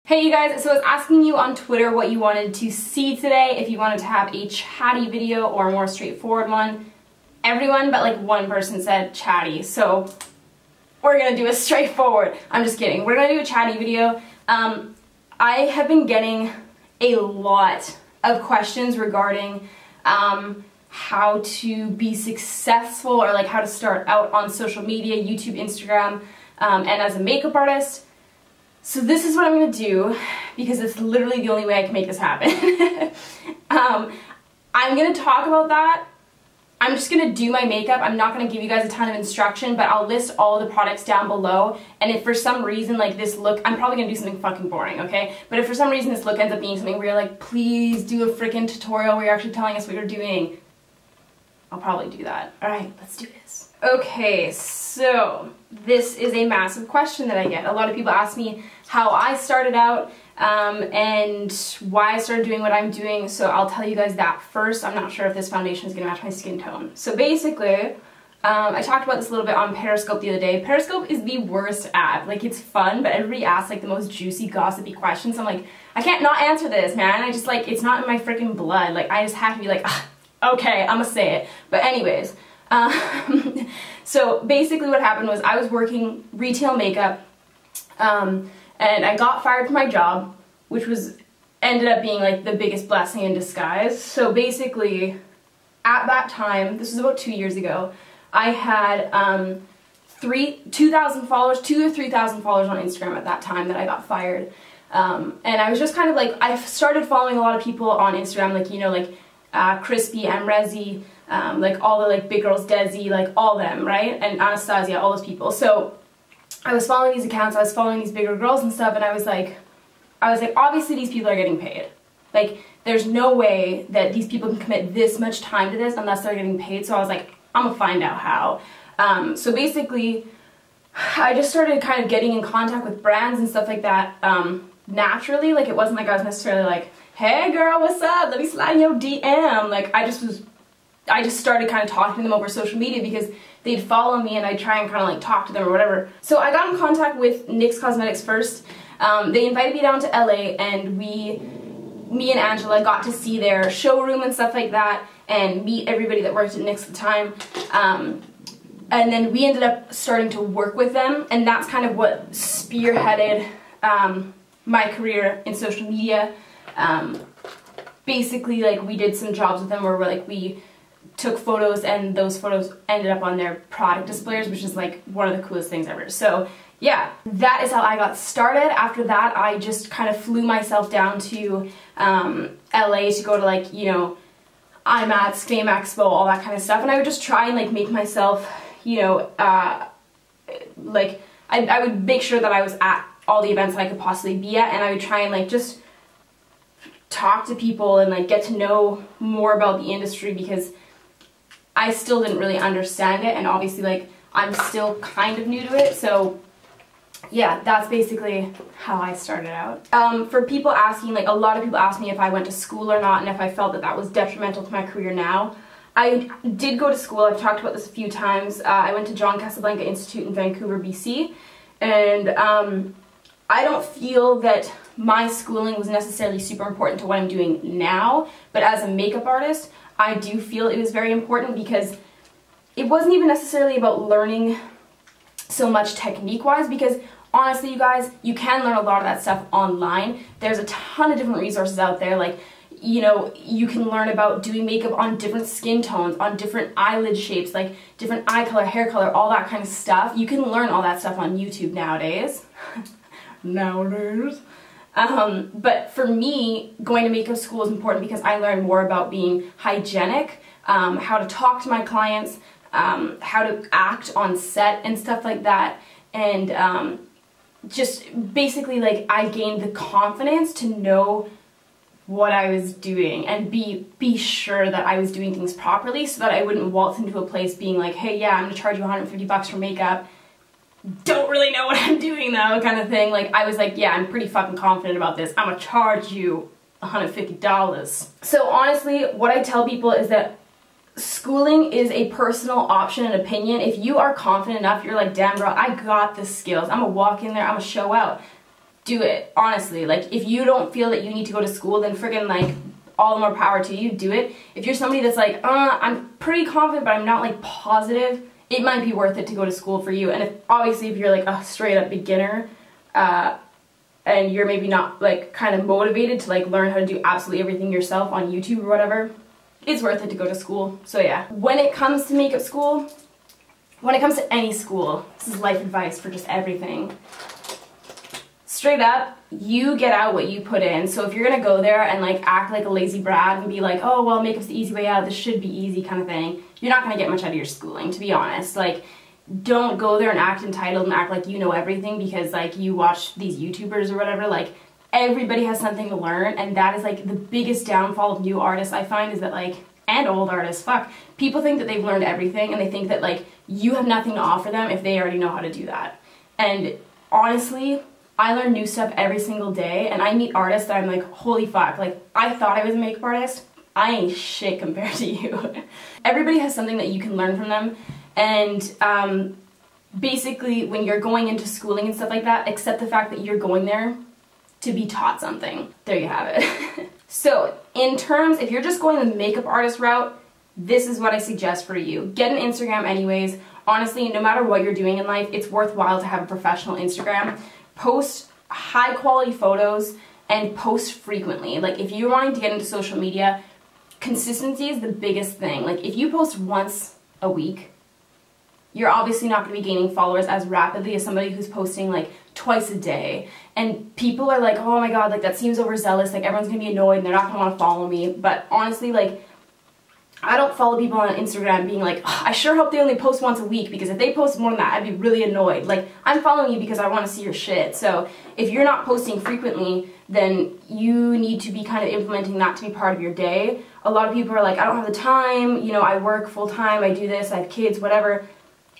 Hey you guys, so I was asking you on Twitter what you wanted to see today, if you wanted to have a chatty video or a more straightforward one. Everyone but like one person said chatty, so we're gonna do a straightforward. I'm just kidding. We're gonna do a chatty video. I have been getting a lot of questions regarding how to be successful or like how to start out on social media, YouTube, Instagram, and as a makeup artist. So this is what I'm going to do, because it's literally the only way I can make this happen. I'm going to talk about that. I'm just going to do my makeup. I'm not going to give you guys a ton of instruction, but I'll list all the products down below. And if for some reason like this look, I'm probably going to do something fucking boring, okay? But if for some reason this look ends up being something where you're like, please do a freaking tutorial where you're actually telling us what you're doing, I'll probably do that. Alright, let's do this. Okay, so this is a massive question that I get. A lot of people ask me how I started out and why I started doing what I'm doing, so I'll tell you guys that first. I'm not sure if this foundation is going to match my skin tone. So basically, I talked about this a little bit on Periscope the other day. Periscope is the worst app. Like, it's fun, but everybody asks like the most juicy, gossipy questions. I'm like, I can't not answer this, man. I just like, it's not in my freaking blood. Like, I just have to be like, okay, I'm gonna say it. But anyways, so basically what happened was I was working retail makeup, and I got fired from my job, which ended up being like the biggest blessing in disguise. So basically, at that time, this was about 2 years ago, I had 2,000 followers, 2,000 or 3,000 followers on Instagram at that time that I got fired. And I was just kind of like, I started following a lot of people on Instagram, like, you know, like Crispy, Amrezi, like all the like big girls, Desi, like all them, right? And Anastasia, all those people. So I was following these accounts, I was following these bigger girls and stuff, and I was like, obviously these people are getting paid. Like, there's no way that these people can commit this much time to this unless they're getting paid. So I was like, I'm gonna find out how. So basically, I just started kind of getting in contact with brands and stuff like that naturally. Like, it wasn't like I was necessarily like, hey girl, what's up? Let me slide in your DM. Like, I just started kind of talking to them over social media because they'd follow me and I'd try and kind of like talk to them or whatever. So I got in contact with NYX Cosmetics first. They invited me down to LA, and me and Angela got to see their showroom and stuff like that and meet everybody that worked at NYX at the time. And then we ended up starting to work with them, and that's kind of what spearheaded my career in social media. Basically, like, we did some jobs with them where we took photos, and those photos ended up on their product displays, which is like one of the coolest things ever. So yeah, that is how I got started. After that, I just kind of flew myself down to LA to go to, like, you know, IMAX, Fame Expo, all that kind of stuff, and I would just try and like make myself, you know, like, I would make sure that I was at all the events that I could possibly be at, and I would try and like just talk to people and like get to know more about the industry, because I still didn't really understand it, and obviously like I'm still kind of new to it. So yeah, that's basically how I started out. For people asking, like, a lot of people ask me if I went to school or not and if I felt that that was detrimental to my career now. I did go to school. I've talked about this a few times. I went to John Casablanca Institute in Vancouver, BC, and I don't feel that my schooling was necessarily super important to what I'm doing now, but as a makeup artist, I do feel it was very important, because it wasn't even necessarily about learning so much technique-wise, because honestly, you guys, you can learn a lot of that stuff online. There's a ton of different resources out there. Like, you know, you can learn about doing makeup on different skin tones, on different eyelid shapes, like different eye color, hair color, all that kind of stuff. You can learn all that stuff on YouTube nowadays. But for me, going to makeup school is important because I learned more about being hygienic, how to talk to my clients, how to act on set and stuff like that, and just basically, like, I gained the confidence to know what I was doing and be sure that I was doing things properly, so that I wouldn't waltz into a place being like, hey, yeah, I'm gonna charge you 150 bucks for makeup, don't really know what I'm doing though, kind of thing. Like, I was like, yeah, I'm pretty fucking confident about this, I'm gonna charge you $150. So honestly, what I tell people is that schooling is a personal option and opinion. If you are confident enough, you're like, damn girl, I got the skills, I'm gonna walk in there, I'm gonna show out. do it, honestly. Like, if you don't feel that you need to go to school, then friggin' like, all the more power to you, do it. If you're somebody that's like, I'm pretty confident, but I'm not like positive, it might be worth it to go to school for you. And if, obviously, if you're like a straight up beginner, and you're maybe not like kind of motivated to like learn how to do absolutely everything yourself on YouTube or whatever, it's worth it to go to school. So yeah, when it comes to makeup school, when it comes to any school, this is life advice for just everything. Straight up, you get out what you put in. So if you're gonna go there and like act like a lazy brat and be like, oh well, makeup's the easy way out, this should be easy kind of thing, you're not gonna get much out of your schooling, to be honest. Like, don't go there and act entitled and act like you know everything because like you watch these YouTubers or whatever. Like, everybody has something to learn, and that is like the biggest downfall of new artists, I find, is that like, and old artists, fuck, people think that they've learned everything and they think that like you have nothing to offer them if they already know how to do that. And honestly, I learn new stuff every single day, and I meet artists that I'm like, holy fuck, like, I thought I was a makeup artist, I ain't shit compared to you. Everybody has something that you can learn from them, and basically when you're going into schooling and stuff like that, accept the fact that you're going there to be taught something. There you have it. So in terms, if you're just going the makeup artist route, this is what I suggest for you. Get an Instagram anyways. Honestly, no matter what you're doing in life, it's worthwhile to have a professional Instagram. Post high quality photos and post frequently. Like, if you're wanting to get into social media, consistency is the biggest thing. Like, if you post once a week, you're obviously not going to be gaining followers as rapidly as somebody who's posting like twice a day. And people are like, oh my god, like that seems overzealous, like everyone's going to be annoyed and they're not going to want to follow me. But honestly, like, I don't follow people on Instagram being like, oh, I sure hope they only post once a week, because if they post more than that, I'd be really annoyed. Like, I'm following you because I want to see your shit. So if you're not posting frequently, then you need to be kind of implementing that to be part of your day. A lot of people are like, I don't have the time, you know, I work full time, I do this, I have kids, whatever.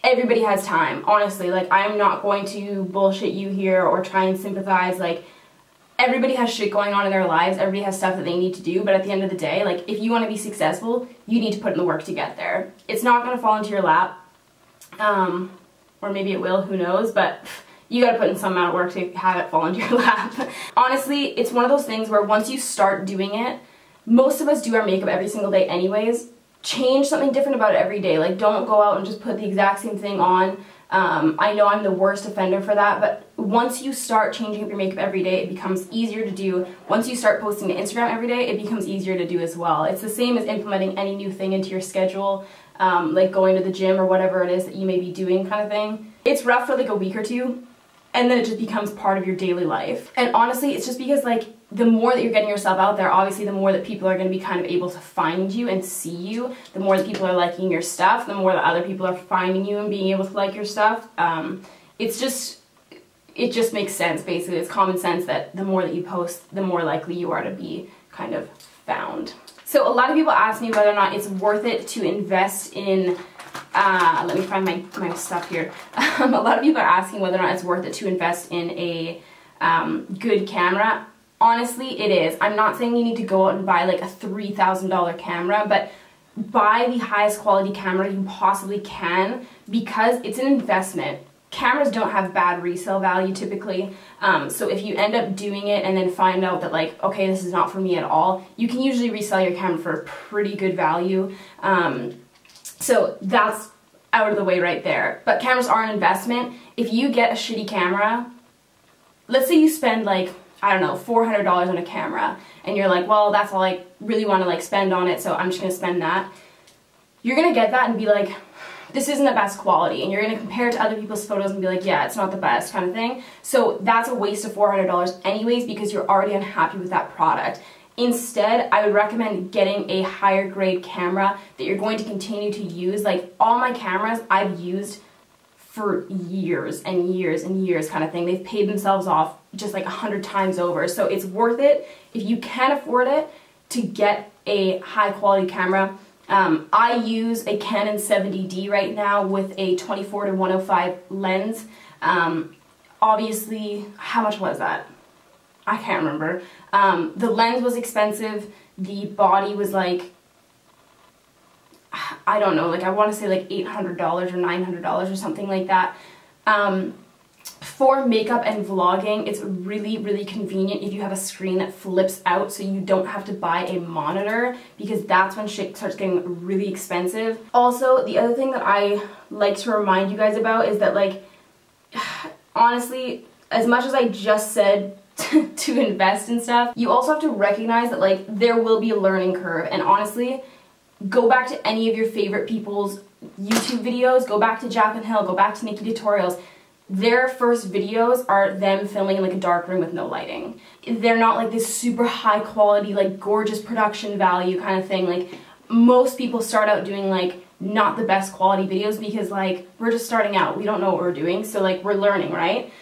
Everybody has time, honestly. Like, I'm not going to bullshit you here or try and sympathize. Like, everybody has shit going on in their lives, everybody has stuff that they need to do, but at the end of the day, like, if you want to be successful, you need to put in the work to get there. It's not going to fall into your lap, or maybe it will, who knows, but you gotta put in some amount of work to have it fall into your lap. Honestly, it's one of those things where once you start doing it, most of us do our makeup every single day anyways. Change something different about it every day. Like, don't go out and just put the exact same thing on. I know I'm the worst offender for that, but once you start changing up your makeup every day, it becomes easier to do. Once you start posting to Instagram every day, it becomes easier to do as well. It's the same as implementing any new thing into your schedule, like going to the gym or whatever it is that you may be doing kind of thing. It's rough for like a week or two, and then it just becomes part of your daily life. And honestly, it's just because like the more that you're getting yourself out there, obviously the more that people are going to be kind of able to find you and see you, the more that people are liking your stuff, the more that other people are finding you and being able to like your stuff. It just makes sense, basically. It's common sense that the more that you post, the more likely you are to be kind of found. So a lot of people ask me whether or not it's worth it to invest in, let me find my stuff here. A lot of people are asking whether or not it's worth it to invest in a good camera. Honestly, it is. I'm not saying you need to go out and buy like a $3,000 camera, but buy the highest quality camera you possibly can, because it's an investment. Cameras don't have bad resale value typically, so if you end up doing it and then find out that like, okay, this is not for me at all, you can usually resell your camera for a pretty good value. So that's out of the way right there. But cameras are an investment. If you get a shitty camera, let's say you spend like, I don't know, $400 on a camera, and you're like, well, that's all I really want to like spend on it, so I'm just going to spend that. You're going to get that and be like, this isn't the best quality, and you're going to compare it to other people's photos and be like, yeah, it's not the best kind of thing. So that's a waste of $400 anyways, because you're already unhappy with that product. Instead, I would recommend getting a higher grade camera that you're going to continue to use. Like, all my cameras I've used for years and years and years kind of thing. They've paid themselves off just like 100 times over. So it's worth it, if you can afford it, to get a high quality camera. I use a Canon 70D right now with a 24-105 lens. Obviously, how much was that? I can't remember. The lens was expensive. The body was like, I don't know, like I want to say like $800 or $900 or something like that. For makeup and vlogging, it's really, really convenient if you have a screen that flips out so you don't have to buy a monitor, because that's when shit starts getting really expensive. Also, the other thing that I like to remind you guys about is that, like, honestly, as much as I just said to invest in stuff, you also have to recognize that, like, there will be a learning curve. And honestly, go back to any of your favorite people's YouTube videos, go back to Jaclyn Hill, go back to Nikki Tutorials. Their first videos are them filming in like a dark room with no lighting. They're not like this super high quality, like gorgeous production value kind of thing. Like, most people start out doing like not the best quality videos because like we're just starting out, we don't know what we're doing, so like we're learning, right?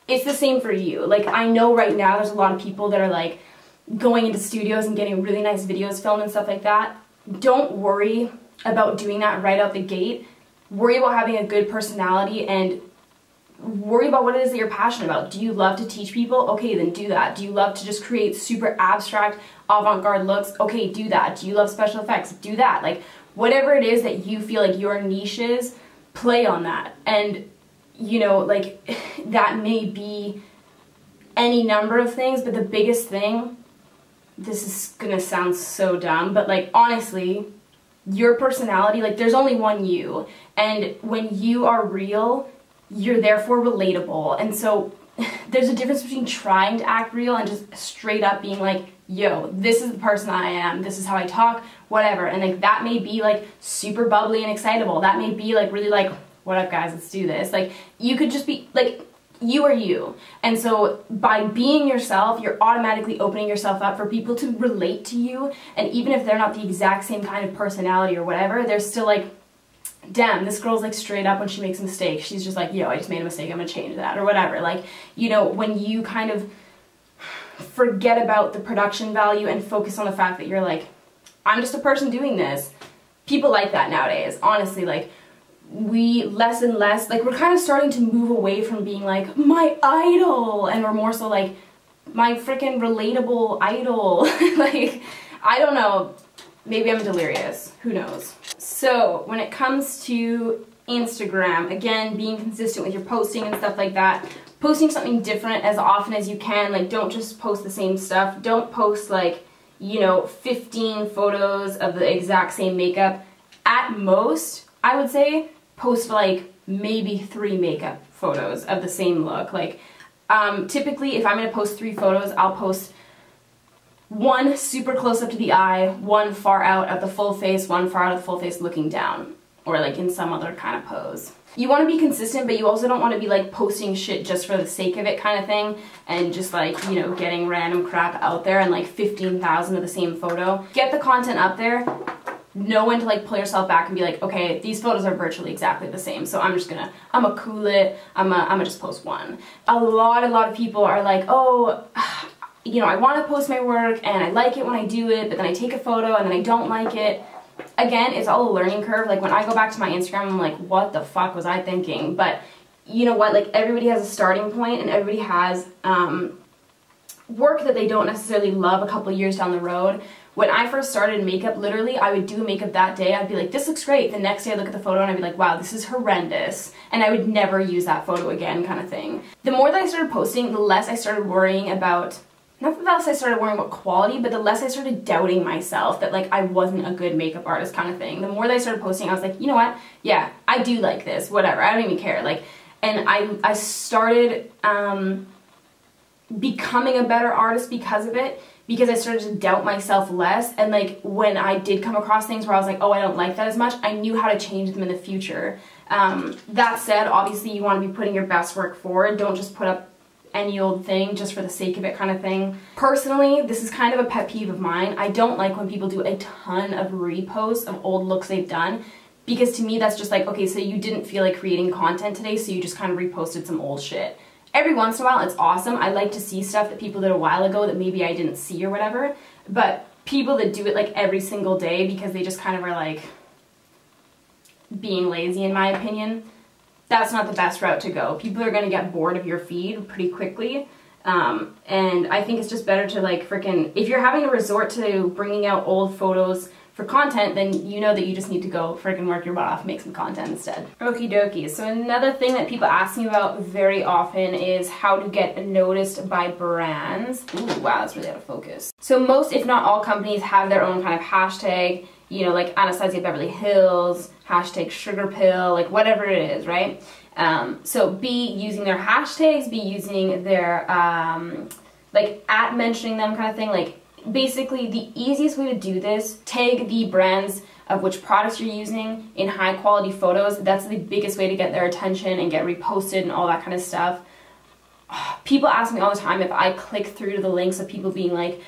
It's the same for you. Like, I know right now there's a lot of people that are like going into studios and getting really nice videos filmed and stuff like that. Don't worry about doing that right out the gate. Worry about having a good personality and worry about what it is that you're passionate about. Do you love to teach people? Okay, then do that. Do you love to just create super abstract, avant-garde looks? Okay, do that. Do you love special effects? Do that. Like, whatever it is that you feel like your niche is, play on that. And, you know, like, that may be any number of things, but the biggest thing, this is gonna sound so dumb, but like, honestly, your personality, like, there's only one you. And when you are real, you're therefore relatable. And so there's a difference between trying to act real and just straight up being like, yo, this is the person I am, this is how I talk, whatever. And like, that may be like super bubbly and excitable. That may be like really like, what up guys, let's do this. Like, you could just be like, you are you. And so by being yourself, you're automatically opening yourself up for people to relate to you. And even if they're not the exact same kind of personality or whatever, they're still like, damn, this girl's like straight up when she makes a mistake. She's just like, yo, I just made a mistake, I'm gonna change that, or whatever. Like, you know, when you kind of forget about the production value and focus on the fact that you're like, I'm just a person doing this. People like that nowadays, honestly. Like, we less and less, like, we're kind of starting to move away from being like, my idol, and we're more so like, my freaking relatable idol. Like, I don't know, maybe I'm delirious, who knows. So when it comes to Instagram, again, being consistent with your posting and stuff like that, posting something different as often as you can. Like, don't just post the same stuff. Don't post like, you know, 15 photos of the exact same makeup. At most, I would say, post like maybe 3 makeup photos of the same look. Like, typically if I'm gonna post 3 photos, I'll post 1 super close up to the eye, 1 far out of the full face, 1 far out of the full face looking down, or like in some other kind of pose. You want to be consistent, but you also don't want to be like posting shit just for the sake of it kind of thing, and just like, you know, getting random crap out there and like 15,000 of the same photo. Get the content up there, know when to like pull yourself back and be like, okay, these photos are virtually exactly the same, so I'ma cool it, I'ma just post 1. A lot of people are like, oh, you know, I want to post my work and I like it when I do it, but then I take a photo and then I don't like it. Again, it's all a learning curve. Like, when I go back to my Instagram, I'm like, what the fuck was I thinking? But you know what, like, everybody has a starting point and everybody has work that they don't necessarily love a couple of years down the road. When I first started makeup, literally, I would do makeup that day. I'd be like, this looks great. The next day I'd look at the photo and I'd be like, wow, this is horrendous. And I would never use that photo again, kind of thing. The more that I started posting, the less I started worrying about, not the less I started worrying about quality, but the less I started doubting myself that like I wasn't a good makeup artist kind of thing. The more that I started posting, I was like, you know what? Yeah, I do like this, whatever. I don't even care. Like, and I started becoming a better artist because of it, because I started to doubt myself less. And like, when I did come across things where I was like, oh, I don't like that as much, I knew how to change them in the future. That said, obviously you want to be putting your best work forward. Don't just put up any old thing just for the sake of it kind of thing. Personally, this is kind of a pet peeve of mine. I don't like when people do a ton of reposts of old looks they've done, because to me that's just like, okay, so you didn't feel like creating content today, so you just kind of reposted some old shit. Every once in a while it's awesome. I like to see stuff that people did a while ago that maybe I didn't see or whatever, but people that do it like every single day because they just kind of are like being lazy, in my opinion, that's not the best route to go. People are going to get bored of your feed pretty quickly, and I think it's just better to like freaking, if you're having to resort to bringing out old photos for content, then you know that you just need to go freaking work your butt off and make some content instead. Okie dokie. So another thing that people ask me about very often is how to get noticed by brands. Ooh, wow, that's really out of focus. So most, if not all, companies have their own kind of hashtag, you know, like Anastasia Beverly Hills, hashtag sugar pill, like whatever it is, right? So be using their hashtags, be using their, like at mentioning them kind of thing. Like basically the easiest way to do this, tag the brands of which products you're using in high quality photos. That's the biggest way to get their attention and get reposted and all that kind of stuff. People ask me all the time if I click through to the links of people being like,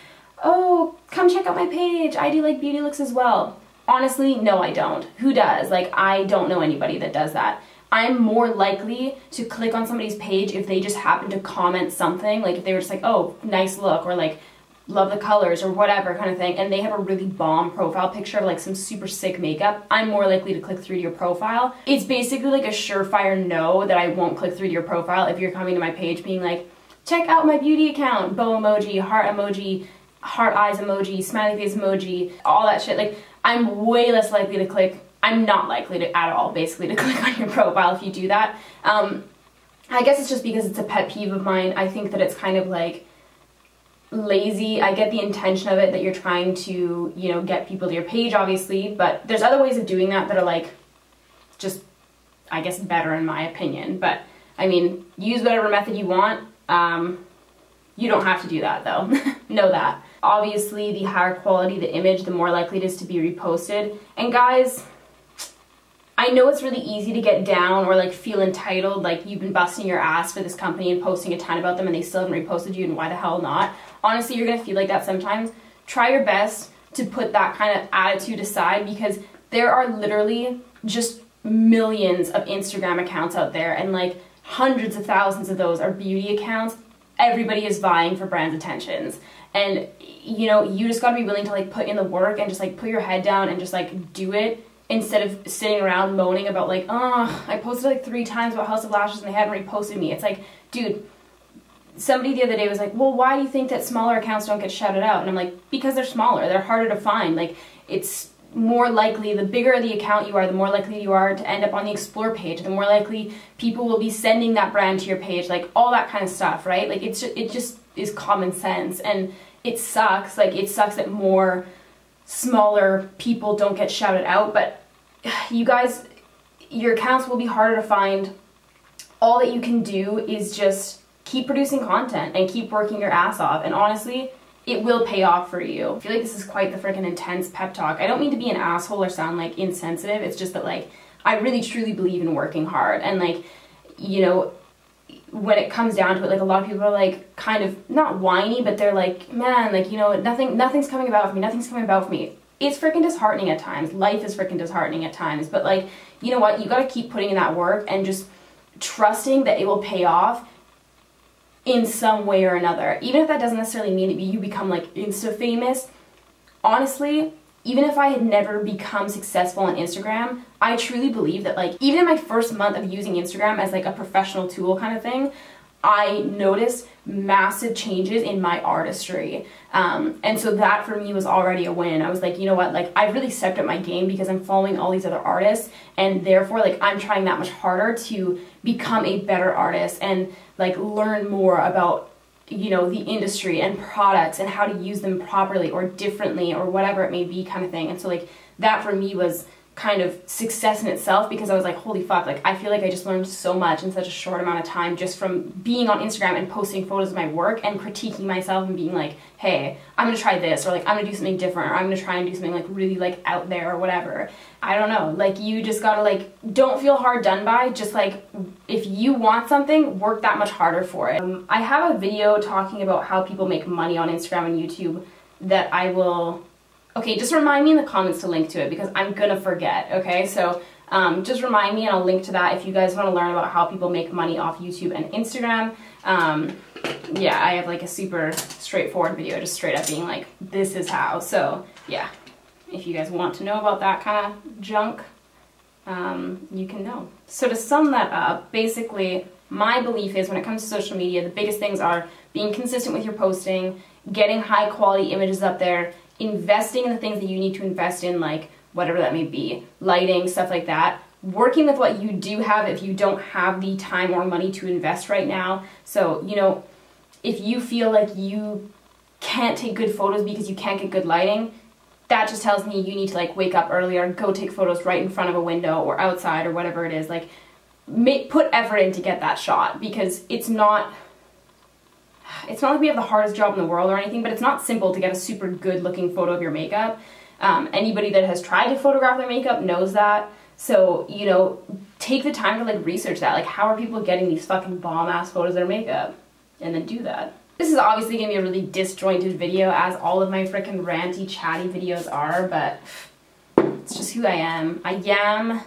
oh, come check out my page, I do like beauty looks as well. Honestly, no, I don't. Who does? Like, I don't know anybody that does that. I'm more likely to click on somebody's page if they just happen to comment something, like if they were just like, oh, nice look, or like, love the colors, or whatever kind of thing, and they have a really bomb profile picture of like some super sick makeup, I'm more likely to click through to your profile. It's basically like a surefire no that I won't click through to your profile if you're coming to my page being like, check out my beauty account, bow emoji, heart eyes emoji, smiley face emoji, all that shit. Like, I'm way less likely to click. I'm not likely to at all, basically, to click on your profile if you do that. I guess it's just because it's a pet peeve of mine. I think that it's kind of like lazy. I get the intention of it, that you're trying to, you know, get people to your page, obviously, but there's other ways of doing that that are like, just, I guess, better in my opinion. But, I mean, use whatever method you want. You don't have to do that though. Know that. Obviously, the higher quality the image, the more likely it is to be reposted. And guys, I know it's really easy to get down or like feel entitled, like you've been busting your ass for this company and posting a ton about them and they still haven't reposted you, and why the hell not? Honestly, you're gonna feel like that sometimes. Try your best to put that kind of attitude aside, because there are literally just millions of Instagram accounts out there, and like hundreds of thousands of those are beauty accounts. Everybody is vying for brands' attentions. And, you know, you just gotta be willing to like put in the work and just like put your head down and just like do it, instead of sitting around moaning about like, oh, I posted like 3 times about House of Lashes and they haven't reposted me. It's like, dude, somebody the other day was like, well, why do you think that smaller accounts don't get shouted out? And I'm like, because they're smaller, they're harder to find. Like, it's more likely, the bigger the account you are, the more likely you are to end up on the explore page, the more likely people will be sending that brand to your page, like all that kind of stuff, right? Like, it just is common sense. And it sucks, like it sucks that more smaller people don't get shouted out, but you guys, your accounts will be harder to find. All that you can do is just keep producing content and keep working your ass off, and honestly, it will pay off for you. I feel like this is quite the freaking intense pep talk. I don't mean to be an asshole or sound like insensitive, it's just that like, I really truly believe in working hard, and like, you know, when it comes down to it, like a lot of people are like kind of not whiny, but they're like, man, like, you know, nothing's coming about for me, nothing's coming about for me. It's freaking disheartening at times. Life is freaking disheartening at times, but like, you know what, you gotta keep putting in that work and just trusting that it will pay off in some way or another. Even if that doesn't necessarily mean that you become like insta famous. Honestly, even if I had never become successful on Instagram, I truly believe that like, even in my first month of using Instagram as like a professional tool kind of thing, I noticed massive changes in my artistry. And so that for me was already a win. I was like, you know what, like I've really stepped up my game because I'm following all these other artists, and therefore like I'm trying that much harder to become a better artist and like learn more about, you know, the industry and products and how to use them properly or differently or whatever it may be kind of thing. And so like that for me was kind of success in itself, because I was like, holy fuck, like I feel like I just learned so much in such a short amount of time just from being on Instagram and posting photos of my work and critiquing myself and being like, hey, I'm gonna try this, or like I'm gonna do something different, or I'm gonna try and do something like really like out there or whatever. I don't know, like you just gotta like, don't feel hard done by, just like if you want something, work that much harder for it. I have a video talking about how people make money on Instagram and YouTube that I will, okay, just remind me in the comments to link to it because I'm gonna forget, okay? So just remind me and I'll link to that if you guys wanna learn about how people make money off YouTube and Instagram. Yeah, I have like a super straightforward video, just straight up being like, this is how. So yeah, if you guys want to know about that kind of junk, you can know. So to sum that up, basically my belief is when it comes to social media, the biggest things are being consistent with your posting, getting high quality images up there, investing in the things that you need to invest in, like whatever that may be, lighting, stuff like that, working with what you do have if you don't have the time or money to invest right now. So, you know, if you feel like you can't take good photos because you can't get good lighting, that just tells me you need to like wake up earlier, go take photos right in front of a window or outside or whatever it is. Like, put effort in to get that shot, because it's not like we have the hardest job in the world or anything, but it's not simple to get a super good looking photo of your makeup. Anybody that has tried to photograph their makeup knows that. So, you know, take the time to like research that. Like, how are people getting these fucking bomb ass photos of their makeup? And then do that. This is obviously gonna be a really disjointed video, as all of my freaking ranty, chatty videos are, but it's just who I am. I am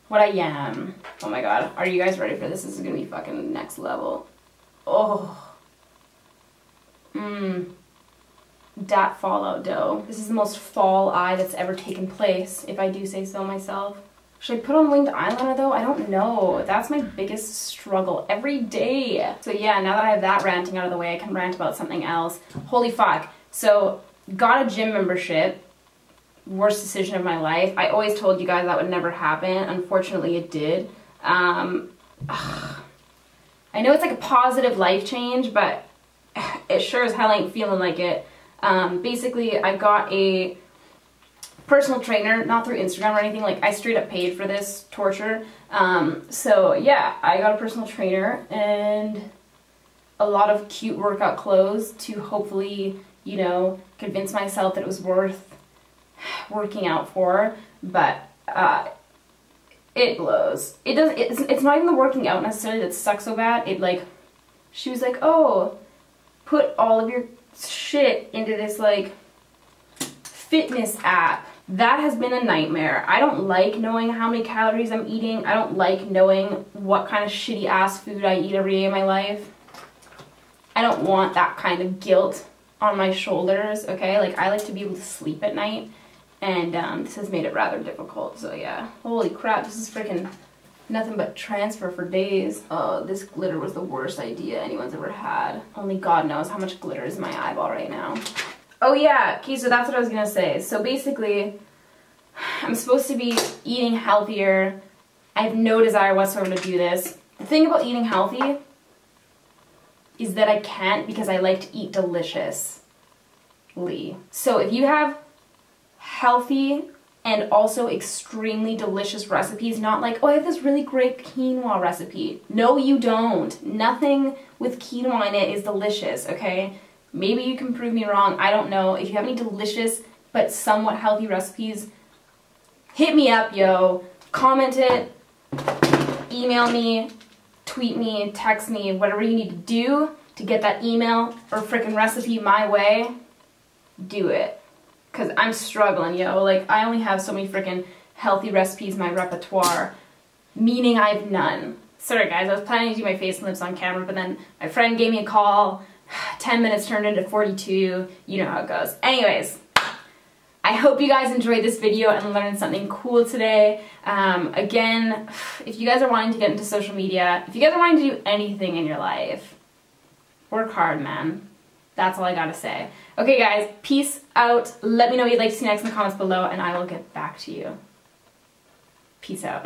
what I am. Oh my god, are you guys ready for this? This is gonna be fucking next level. Oh. Dat fallout dough. This is the most fall eye that's ever taken place, if I do say so myself. Should I put on winged eyeliner though? I don't know. That's my biggest struggle every day. So yeah, now that I have that ranting out of the way, I can rant about something else. Holy fuck. So, got a gym membership. Worst decision of my life. I always told you guys that would never happen. Unfortunately, it did. I know it's like a positive life change, but it sure as hell ain't feeling like it. Basically, I got a personal trainer, not through Instagram or anything. Like, I straight up paid for this torture. So yeah, I got a personal trainer and a lot of cute workout clothes to hopefully, you know, convince myself that it was worth working out for. But it blows. It's not even the working out necessarily that sucks so bad. It like, she was like, oh, put all of your shit into this like fitness app. That has been a nightmare. I don't like knowing how many calories I'm eating. I don't like knowing what kind of shitty ass food I eat every day of my life. I don't want that kind of guilt on my shoulders, okay? Like, I like to be able to sleep at night, and this has made it rather difficult. So yeah, holy crap, this is freaking nothing but transfer for days. Oh, this glitter was the worst idea anyone's ever had. Only God knows how much glitter is in my eyeball right now. Oh yeah, okay, so that's what I was gonna say. So basically, I'm supposed to be eating healthier. I have no desire whatsoever to do this. The thing about eating healthy is that I can't, because I like to eat deliciously. So if you have healthy and also extremely delicious recipes, not like, oh, I have this really great quinoa recipe. No, you don't. Nothing with quinoa in it is delicious, okay? Maybe you can prove me wrong, I don't know. If you have any delicious but somewhat healthy recipes, hit me up, yo. Comment it, email me, tweet me, text me, whatever you need to do to get that email or frickin' recipe my way, do it. Cause I'm struggling, yo. Like, I only have so many frickin' healthy recipes in my repertoire, meaning I have none. Sorry guys, I was planning to do my face and lips on camera, but then my friend gave me a call. 10 minutes turned into 42, you know how it goes. Anyways, I hope you guys enjoyed this video and learned something cool today. Again, if you guys are wanting to get into social media, if you guys are wanting to do anything in your life, work hard, man. That's all I gotta say. Okay guys, peace out. Let me know what you'd like to see next in the comments below, and I will get back to you. Peace out.